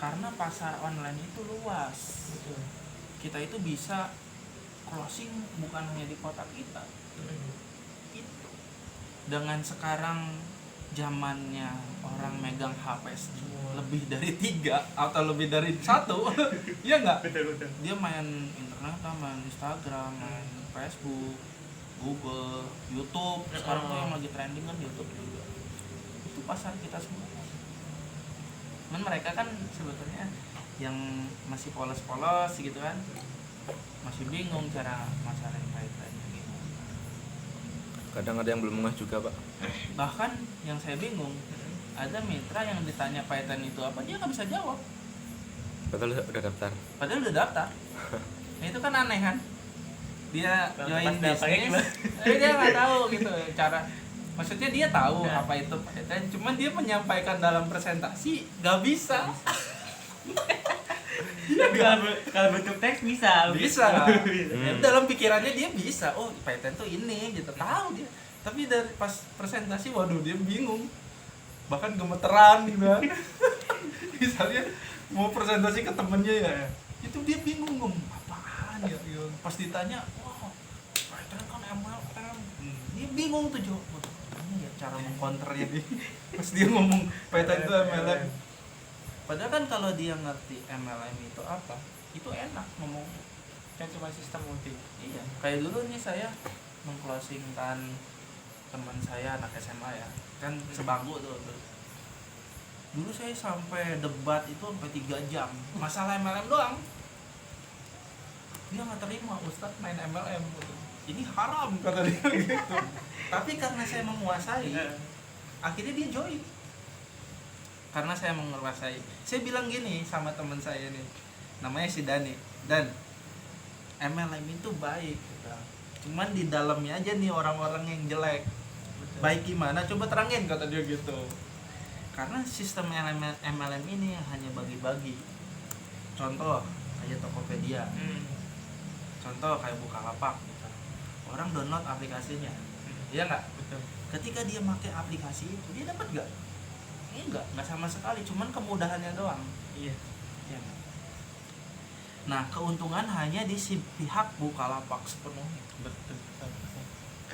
Karena pasar online itu luas. Betul. Kita itu bisa closing bukan hanya di kota kita. Itu. Dengan sekarang zamannya orang megang HP lebih dari 3 atau lebih dari 1, ya nggak? Betul. Dia main internet, main Instagram, main Facebook, Google, YouTube. Sekarang tuh yang lagi trending kan YouTube juga. Itu pasar kita semua. Cuman mereka kan sebetulnya yang masih polos-polos gitu kan, masih bingung cara masarin kaitannya gitu. Kadang ada yang belum ngeh juga, Pak. Bahkan yang saya bingung, ada mitra yang ditanya Python itu apa, dia nggak bisa jawab. Padahal udah daftar. Padahal udah daftar. Nah, itu kan aneh kan? Dia join bisnis, dia nggak tahu gitu cara. Maksudnya dia tahu apa itu Python, cuman dia menyampaikan dalam presentasi nggak bisa. Kalau bentuk teks bisa. Ya, dalam pikirannya dia bisa. Oh, Python tuh ini gitu, tahu dia. Tapi dari pas presentasi, waduh, dia bingung. Bahkan gemeteran gitu kan. Misalnya mau presentasi ke temennya ya, itu dia bingung apaan ya. Pas ditanya, wah, Python kan MLM. Dia bingung tuh jawab. Ini ya cara mengcounternya dia. Pas dia ngomong Python itu MLM. Padahal kan kalau dia ngerti MLM itu apa, itu enak ngomong. Kan cuma sistem multi. Iya. Kayak dulu nih saya mengclosingkan teman saya anak SMA ya, kan sebangku tuh. Dulu saya sampai debat itu sampai 3 jam masalah MLM doang. Dia nggak terima, Ustadz main MLM gitu. Ini haram kata dia gitu. Tapi karena saya menguasai, akhirnya dia join. Karena saya menguasai, saya bilang gini sama teman saya nih, namanya si Dani, dan MLM itu baik gitu. Cuman di dalamnya aja nih orang-orang yang jelek. Baik gimana? Coba terangin kata dia gitu. Karena sistem MLM ini hanya bagi-bagi. Contoh kayak Tokopedia. Contoh kayak Bukalapak gitu. Orang download aplikasinya. Iya nggak? Betul. Ketika dia pakai aplikasi itu, dia dapat nggak? Enggak sama sekali, cuman kemudahannya doang. Iya. Ya. Nah, keuntungan hanya di si pihak Bukalapak sepenuhnya. Betul.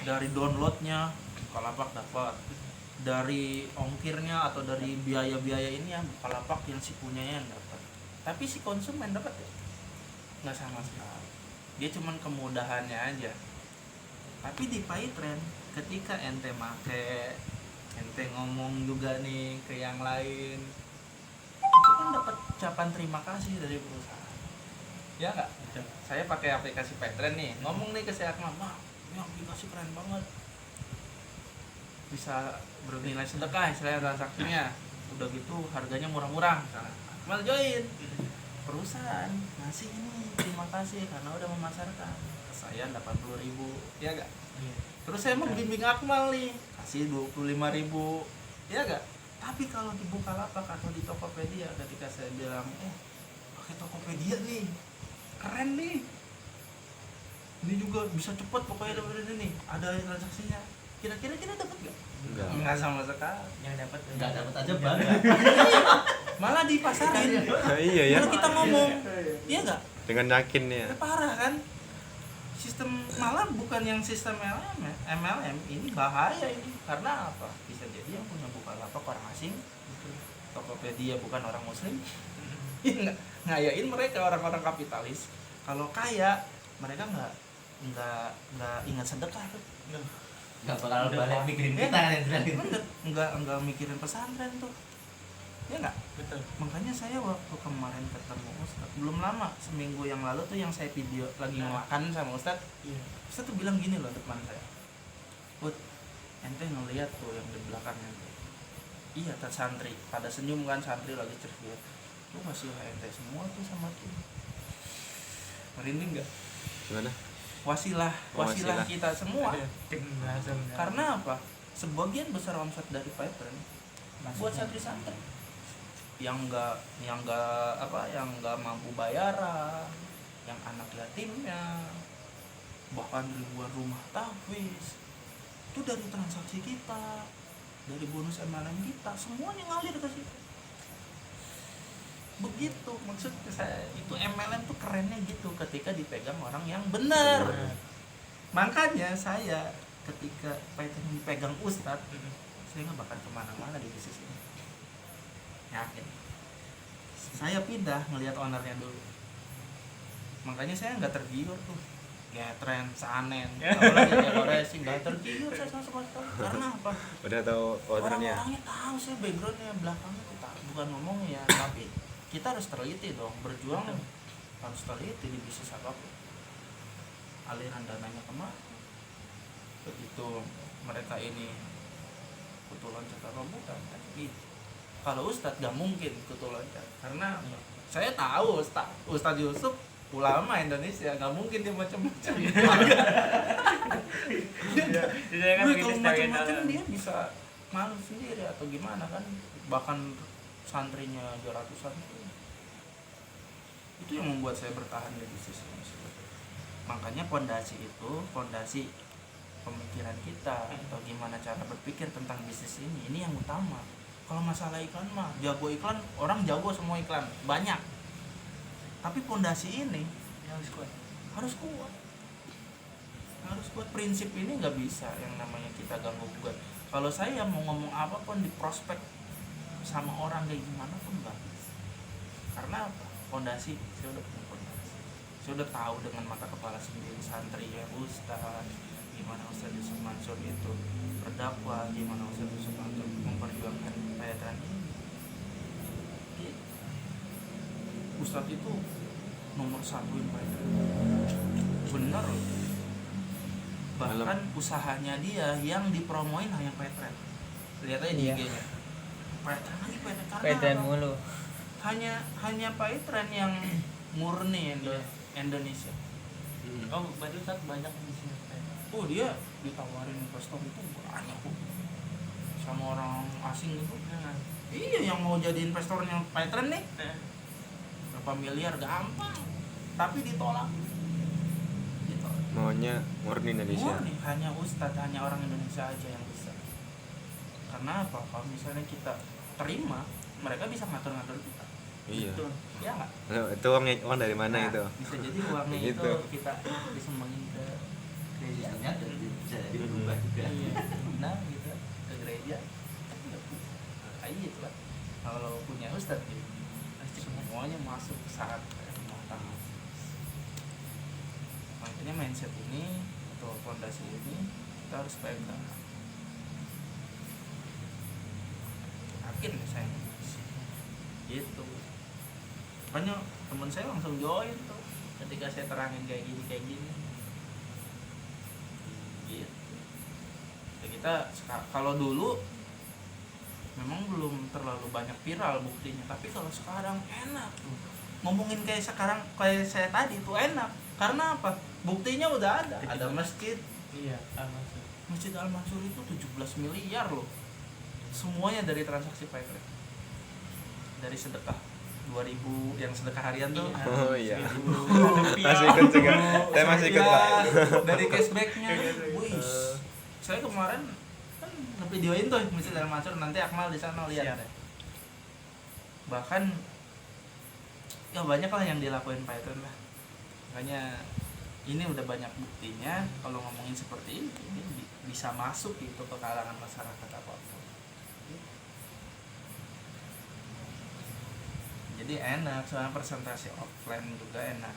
Dari downloadnya Bukalapak dapat, dari ongkirnya atau dari biaya-biaya ini yang Bukalapak yang si punyanya yang dapat. Tapi si konsumen dapat ya? Nggak sama sekali. Dia cuman kemudahannya aja. Tapi di Pytrend, ketika ente make, ente ngomong juga nih ke yang lain, itu kan dapat ucapan terima kasih dari perusahaan. Ya nggak? Saya pakai aplikasi Pytrend nih, ngomong nih ke si Akmal, "Mak, ini aplikasi keren banget, bisa bernilai sedekah istilahnya transaksinya, udah gitu harganya murah-murah." Misalnya Akmal join, perusahaan ngasih ini terima kasih karena udah memasarkan ke saya 80.000, ya nggak? Iya. Terus saya membimbing Akmal nih, kasih 25.000, ya gak? Tapi kalau di Bukalapak atau di Tokopedia, ketika saya bilang, pakai Tokopedia nih, keren nih, ini juga bisa cepet pokoknya dapat ini nih, ada transaksinya. Kira-kira kita dapat gak? Enggak sama sekali. Yang dapat Nggak dapat aja bangga. Malah dipasarin. Iya ya. Kalau kita ngomong, iya gak? Dengan yakin ya. Parah kan? Sistem malah bukan yang sistem MLM ini bahaya ini. Karena apa? Bisa jadi yang punya Bukalapak orang asing, Tokopedia bukan orang muslim. Ngayain mereka orang-orang kapitalis. Kalau kaya, mereka nggak ingat sedekah tuh. Nggak bakal balik mikirin kita kan yang Nggak mikirin pesantren tuh. Ya nggak? Betul. Makanya saya waktu kemarin ketemu Ustadz, belum lama, seminggu yang lalu tuh yang saya video lagi makan sama Ustadz. Iya. Ustadz tuh bilang gini loh depan saya, "Ut, ente ngeliat tuh yang di belakangnya tuh." Iya, tak santri, pada senyum kan, santri lagi cerita. Lu masih ente semua tuh sama tuh. Merinding nggak? Gimana? Wasilah kita semua. Karena apa? Sebagian besar omset dari Pytrend buat santri-santri yang nggak mampu bayaran, yang anak yatimnya, bahkan ribuan rumah tahfiz itu dari transaksi kita, dari bonus MLM kita, semuanya ngalir ke situ. begitu maksud saya. Itu MLM tuh kerennya gitu ketika dipegang orang yang benar. Makanya saya ketika pegang Ustadz, saya nggak bakal kemana-mana di bisnis ini, yakin. Saya pindah ngelihat ownernya dulu, makanya saya nggak tergiur tuh ya tren Sanen apalagi kayak racing, nggak tergiur saya sama sekali. Karena apa? Udah tahu ordernya. Orang-orangnya tahu saya backgroundnya belakangnya, kita bukan ngomong ya, tapi kita harus teliti dong, berjuang harus teliti di bisnis apapun. Aliran dananya kemana, begitu mereka ini kutu loncat atau bukan kan gitu. Kalau Ustadz gak mungkin kutu loncat, karena saya tahu Ustadz Yusuf ulama Indonesia, gak mungkin dia macam-macam. Kalau macam-macam dia bisa malu sendiri atau gimana kan, bahkan santrinya 200-an itu yang membuat saya bertahan di bisnis ini. Makanya fondasi pemikiran kita atau gimana cara berpikir tentang bisnis ini yang utama. Kalau masalah iklan mah jago iklan, orang jago semua iklan banyak, tapi fondasi ini harus kuat. Prinsip ini nggak bisa yang namanya kita ganggu gugat. Kalau saya mau ngomong apapun di prospek sama orang kayak gimana pun nggak bisa. Karena apa? Fondasi, saya udah punya fondasi. Saya udah tahu dengan mata kepala sendiri santri ya Ustaz, gimana Ustaz Yusuf Mansur itu berdakwah, gimana Ustaz Yusuf Mansur memperjuangkan payatan ini. Ustaz itu nomor 1 payatan. Bener loh. Bahkan usahanya dia yang dipromoin hanya payatan. Lihat aja di IG-nya. Payatan mulu. Hanya payatan yang murni Indonesia. Oh, berarti Ustaz banyak di sini. Oh, dia ditawarin investor itu banyak kok. Sama orang asing itu. Iya, yang mau jadi investornya Python nih. Berapa miliar gampang. Tapi ditolak. Maunya murni Indonesia. Murni, hanya Ustadz, hanya orang Indonesia aja yang bisa. Karena apa? Kalau misalnya kita terima, mereka bisa ngatur-ngatur kita. Iya. Betul. Ya nggak? Itu uang dari mana Nah, itu? bisa jadi uangnya itu Gitu. kita disumbangin ke gereja. Sistemnya bisa jadi berubah juga. Iya, nah gitu ke gereja. Kayak gitu lah. Kalau punya Ustadz gitu, pasti semuanya masuk saat mau tahu. Makanya mindset ini atau fondasi ini kita harus pegang. Yakin saya gitu. Makanya teman saya langsung join tuh ketika saya terangin kayak gini gitu. Ya kita kalau dulu memang belum terlalu banyak viral buktinya, tapi kalau sekarang enak tuh ngomongin kayak sekarang kayak saya tadi tuh enak. Karena apa? Buktinya udah ada masjid. Iya, Al-Mansur. Masjid Al-Mansur itu 17 miliar loh. Semuanya dari transaksi PayPal. Dari sedekah 2000 yang sedekah harian tuh. Oh iya. 1000 Masih ikut juga. Saya masih ikut, Pak. Dari cashbacknya. Wih. Saya kemarin kan ngevideoin tuh Masjid Al-Mansur, nanti Akmal di sana lihat deh. Bahkan ya banyak lah yang dilakuin Python lah. Makanya ini udah banyak buktinya kalau ngomongin seperti ini bisa masuk gitu ke kalangan masyarakat apapun. Jadi enak, soalnya presentasi offline juga enak.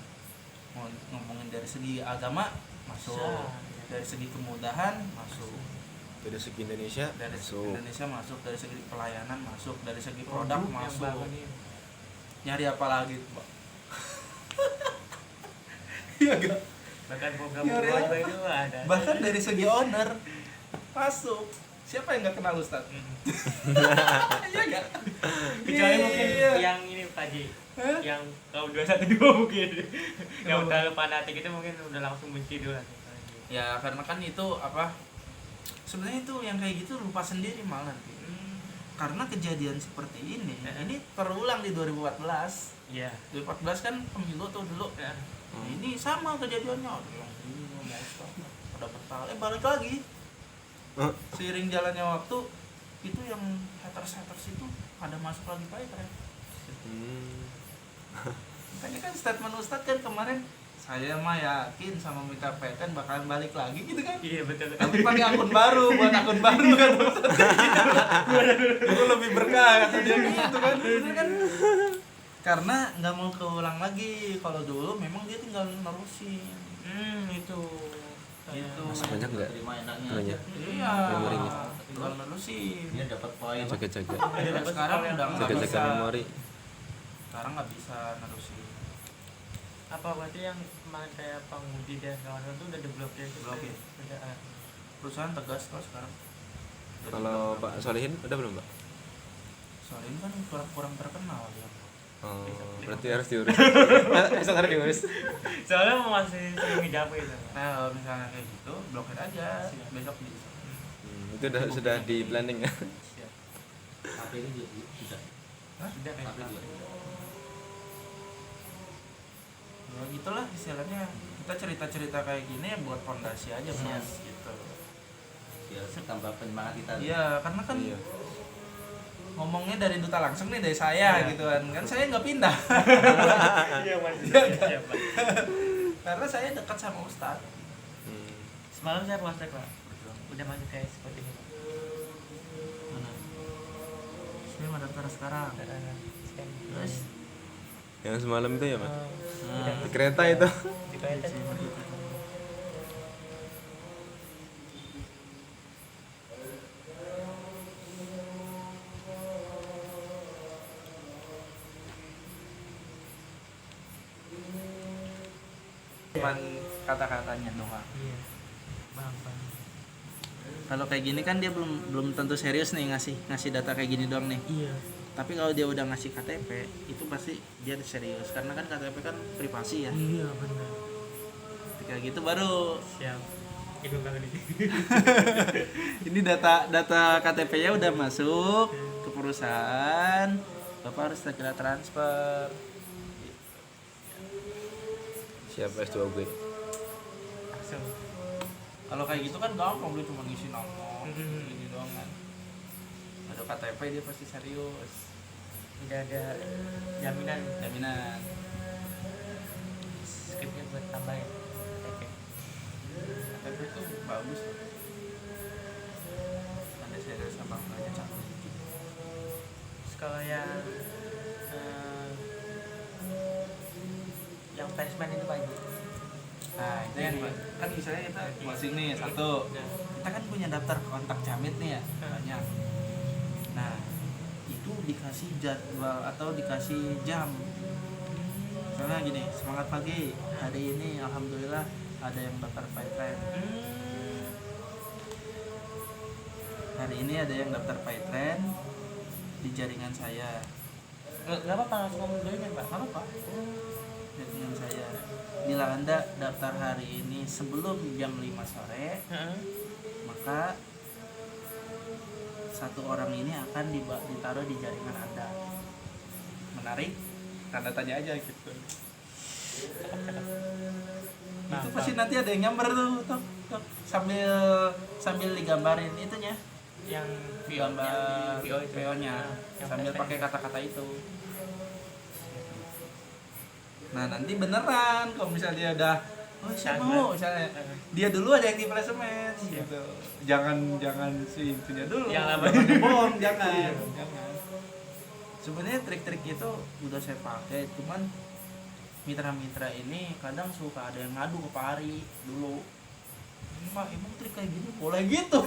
Mau ngomongin dari segi agama masuk, dari segi kemudahan masuk, Dari segi Indonesia, dari segi masuk. Indonesia masuk, dari segi pelayanan masuk, dari segi produk Yang masuk. bangun ini. Nyari apa lagi, Pak? Iya gak? Bahkan program Ya, buat Ria. itu ada. Bahkan dari segi owner masuk. Siapa yang nggak kenal Ustadz? Iya gak? Kecuali mungkin Iya. yang ini Pak Ji, Hah? yang kaum 212 mungkin yang terlalu fanatik itu mungkin udah langsung benci dulu. Ya karena kan itu apa? Sebenarnya itu yang kayak gitu lupa sendiri malah nanti. Karena kejadian seperti ini terulang di 2014. Iya. 2014 kan pemilu tuh dulu. Ya. Ini sama kejadiannya. Ada yang ini mau stop, ada betal. Balik lagi. Seiring jalannya waktu itu yang haters itu ada masuk lagi Pak ya. Makanya kan statement Ustadz kan kemarin, saya mah yakin sama Mitra PTN bakalan balik lagi gitu kan. Iya betul. Tapi pakai akun baru, buat akun baru kan Ustadz. Itu lebih berkah kata dia gitu kan. Bener kan? Karena nggak mau keulang lagi. Kalau dulu memang dia tinggal nerusin. Itu. Gitu. Masih banyak nggak? Terima enaknya Itunya. aja. Iya. Memorinya. Tinggal nerusin. Dia dapat poin. Jaga-jaga. Dan sekarang udah nggak Jaga-jaga bisa. memori. Sekarang nggak bisa nerusin. Apa berarti yang kemarin kayak Pangudi dan kawan-kawan itu udah diblokir? Blokir. Udah. Perusahaan tegas kok sekarang. Kalau Pak Solihin udah belum, Pak? Soalnya ini kan kurang terkenal ya. Oh, berarti harus diurus. Bisa harus diurus. Soalnya masih sering ngejapu itu. Nah, kalau misalnya kayak gitu, blokir aja. Besok bisa. Itu sudah di planning ya. Siap. HP ini juga bisa. Udah kayak HP gitu. juga. Ya gitulah istilahnya. Kita cerita-cerita kayak gini ya buat fondasi aja mas. Gitu. Biar tambah penyemangat kita. Iya, karena kan Iya. ngomongnya dari duta langsung nih dari saya gitu kan saya nggak pindah. Iya mas. Siap Pak. Karena saya dekat sama Ustadz. Semalam saya puasa Pak. Udah masuk kayak seperti ini Pak. Mana? Saya mau daftar sekarang. Terus Yang semalam itu ya, Mas? Udah Di kereta itu. di PTN. cuman kata-katanya doang. Iya. Bang. Kalau kayak gini kan dia belum tentu serius nih ngasih data kayak gini doang nih. Iya. Tapi kalau dia udah ngasih KTP, itu pasti dia serius. Karena kan KTP kan privasi ya. Iya benar. Ketika gitu baru Siap. Itu kan ini. ini data KTP-nya udah masuk ke perusahaan. Bapak harus segera transfer. Siap S2B. Langsung. Kalau kayak gitu kan gampang, dia cuma ngisi nama, gini doang kan. Ada KTP dia pasti serius. Udah ada jaminan skripnya buat tambahin. Oke. KTP itu bagus. Ada serius apa enggaknya cakep. Terus kalau yang placement itu Pak Ibu. Nah itu yang kan misalnya kita closing nih satu, kita kan punya daftar kontak camit nih ya banyak. Nah itu dikasih jadwal atau dikasih jam. Misalnya gini, semangat pagi hari ini alhamdulillah ada yang daftar Python. Hari ini ada yang daftar Python di jaringan saya. Nggak apa-apa langsung ngomong dulu kan Pak. Apa Pak? Jaringan saya. Bila Anda daftar hari ini sebelum jam 5 sore, maka satu orang ini akan ditaruh di jaringan Anda. Menarik? Tanda tanya aja gitu. Itu pasti nanti ada yang nyamber tuh, sambil digambarin itunya, Yang gambar VO itu. VO-nya Yang sambil PTN. pakai kata-kata itu. Nah nanti beneran kalau misalnya dia udah saya mau misalnya dia dulu ada yang di placement gitu. Jangan si itunya dulu. Yang lama. Bohong jangan. Sebenarnya trik-trik itu udah saya pakai, cuman mitra-mitra ini kadang suka ada yang ngadu ke Pak Ari dulu. Pak, emang trik kayak gini boleh gitu?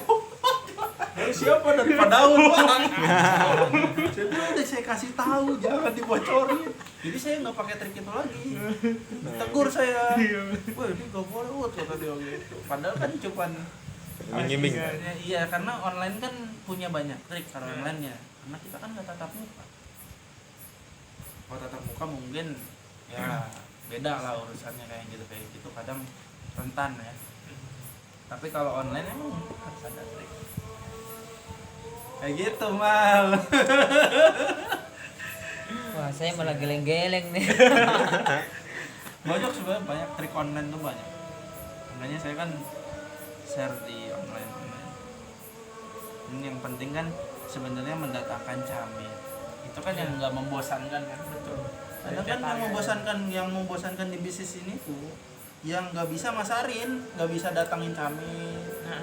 Dari siapa? Dari Pak Daud, Pak. Saya bilang udah saya kasih tahu, jangan dibocorin. Jadi saya nggak pakai trik itu lagi. Tegur saya. Wah ini nggak boleh, kata dia gitu. Padahal kan cuman Iming-iming. Iya, karena online kan punya banyak trik kalau online-nya. Karena kita kan nggak tatap muka. Kalau tatap muka mungkin ya beda lah urusannya kayak gitu kadang rentan ya. Tapi kalau online emang harus ada trik. Kayak gitu mal. Wah, saya malah geleng-geleng nih. Banyak sebenarnya, banyak trik online tuh banyak. Makanya saya kan share di online. Ini yang penting kan sebenarnya mendatangkan camit. Itu kan yang nggak membosankan kan. Betul. Ada kan yang membosankan di bisnis ini tuh yang nggak bisa masarin, nggak bisa datangin kami. Nah,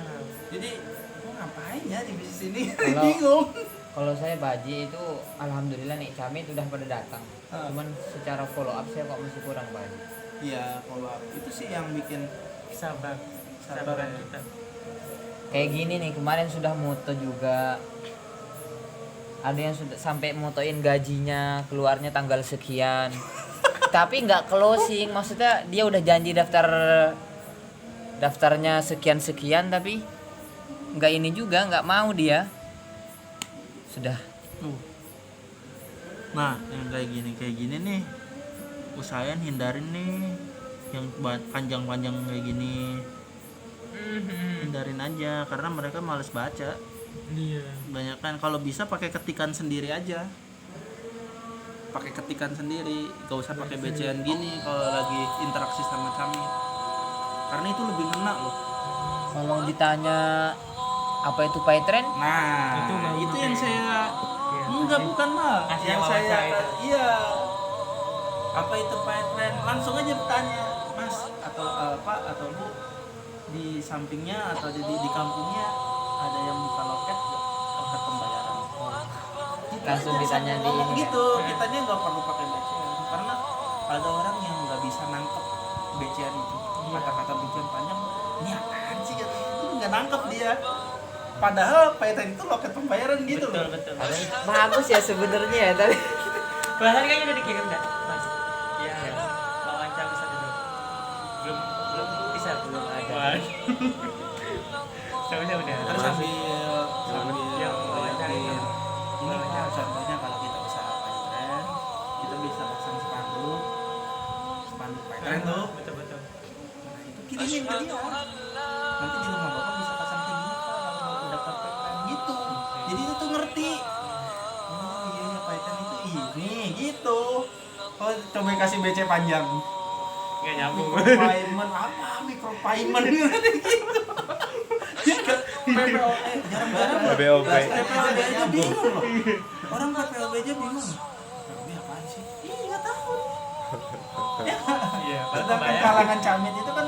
Jadi gua ngapain ya di bisnis ini? Kalau- Bingung. Kalau saya Baji itu alhamdulillah nih Camit udah pada datang. Cuman secara follow up saya kok masih kurang Baji. Iya, kalau itu sih yang bikin sabar. Sabar Sabaran ya. kita. Kayak gini nih kemarin sudah moto juga. Ada yang sudah sampai motoin gajinya keluarnya tanggal sekian. Tapi nggak closing, maksudnya dia udah janji daftarnya sekian tapi nggak ini juga, nggak mau dia. Sudah. Nah, yang kayak gini nih usahain hindarin nih yang panjang-panjang kayak gini. Hindarin aja karena mereka males baca. Iya. Banyak kan kalau bisa pakai ketikan sendiri aja. Pakai ketikan sendiri, gak usah pakai bacaan gini kalau lagi interaksi sama kami. Karena itu lebih ngena loh. Kalau ditanya apa itu PyTrend, Nah, Itu mau itu pakai- yang saya Iya, enggak kasih- bukan mah. kasih Yang wawancara saya itu. iya. Apa itu PyTrend? Langsung aja bertanya, Mas atau Pak atau Bu di sampingnya atau di kampungnya ada yang buka loket nggak? Loket pembayaran. Gitu Langsung aja, ditanya sambil di ngomong ini ya? gitu. Kitanya nggak perlu pakai bacaan karena ada orang yang nggak bisa nangkep bacaan itu. Kata-kata bacaan panjang, ini apaan sih katanya? Itu nggak nangkep dia. Padahal PayTrend itu loket pembayaran gitu Betul, loh. betul. bagus ya sebenarnya ya tadi. Bahkan kayaknya udah dikirim enggak, Mas? Iya. Wawancara satu dulu. Belum bisa belum ada. Seharusnya udah. Terus sambil Yang wawancara itu. ini Pak, contohnya kalau kita usaha PayTrend, kita bisa pasang spanduk PayTrend tuh. Betul, betul. Nah, itu kirimin ke dia. Nanti di rumah Bapak bisa pasang kayak gini Pak, kalau udah daftar PayTrend gitu. Jadi itu tuh ngerti. Oh iya ya PayTrend itu ini gitu. Oh coba kasih BC panjang. Enggak nyambung. Micropayment apa? Micropayment gitu. PPOB jarang-jarang loh. PPOB. PPOB aja bingung loh. Orang PPOB aja bingung. PPOB apaan sih? Ih nggak tahu. Iya, pas Sedangkan pembayaran. kalangan camit itu kan